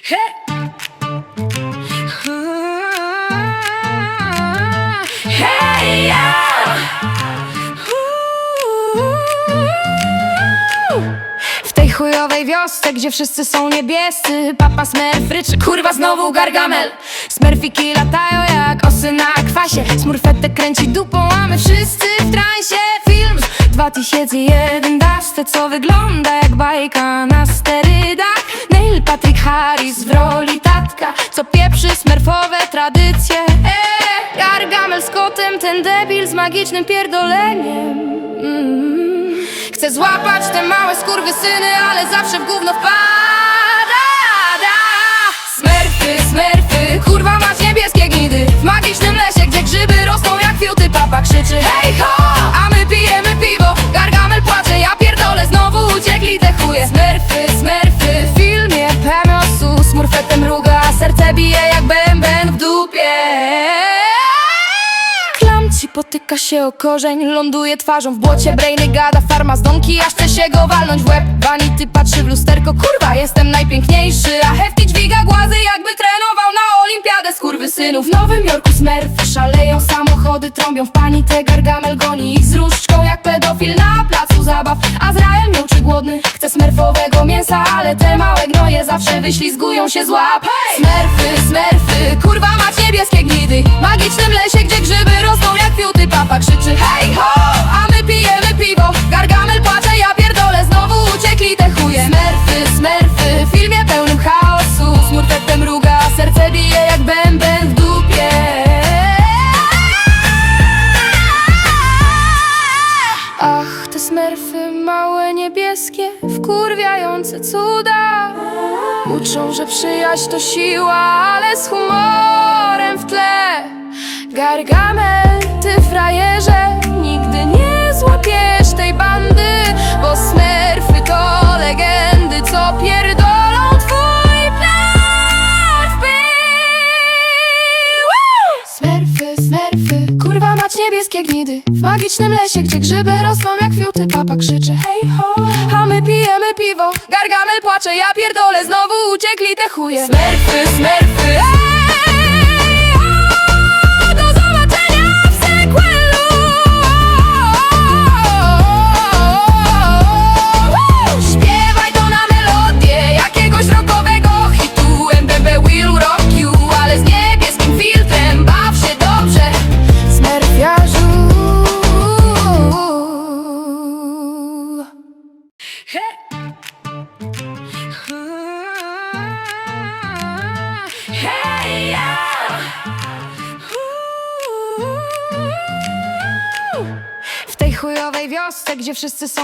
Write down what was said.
Hey, w tej chujowej wiosce, gdzie wszyscy są niebiescy, papa Smurf ryczy, kurwa znowu Gargamel. Smurfiki latają jak osy na kwasie, Smurfette kręci dupą, a my wszyscy w transie. Film z 2011, co wygląda jak bajka na sterydach. Neil Patrick Harris w roli tatka, co pieprzy smurfowe tradycje. Gargamel z kotem, ten debil z magicznym pierdoleniem. Chcę złapać te małe skurwysyny, ale zawsze w gówno wpada. Smurfy, smurfy, kurwa mać niebieskie gnidy, w magicznym lesie, gdzie grzyby rosną jak fiuty. Papa krzyczy hej ho, a my pijemy piwo. Gargamel płacze, ja pierdolę, znowu uciekli te chuje. Smurfy, smurfy, w filmie Pemiosu Smurfette mruga, a serce bije jak bęben w dupie. Klamci potyka się o korzeń, ląduje twarzą w błocie. Brainy gada farma z domki, aż chce się go walnąć w łeb. Vanity patrzy w lusterko, kurwa jestem najpiękniejszy, a Hefty dźwiga głazy, jakby trenował na olimpiadę skurwysynów. W Nowym Jorku smurfy szaleją, samochody trąbią w panice. Gargamel goni ich z różdżką jak pedofil na placu zabaw. Azrael miłczy głodny, chce smurfowego mięsa, ale te małe gnoje zawsze wyślizgują się z łap. Smurfy, smurfy, kurwa mać niebieskie gnidy, w magicznym lesie, gdzie grzyby rosną jak fiuty. Papa krzyczy hej ho, a my pijemy piwo. Gargamel płacze, ja pierdolę, znowu uciekli te chuje. Smurfy, smurfy, w filmie pełnym chaosu Smurfette mruga, a serce bije jak bęben w dupie. Ach, te smurfy małe niebieskie, wkurwiające cuda. Uczą, że przyjaźń to siła, ale z humorem w tle. Gargamel, ty frajerze, nigdy nie złapiesz tej bandy, bo smurfy to legendy, co pierdolą twój plan w pył. Smurfy, smurfy, kurwa mać niebieskie gnidy, w magicznym lesie, gdzie grzyby rosną jak fiuty. Papa krzyczy hej ho, a my pijemy piwo. Gargamel płacze, ja pierdolę, znowu uciekli te chuje. Smurfy, smurfy, w tej chujowej wiosce, gdzie wszyscy są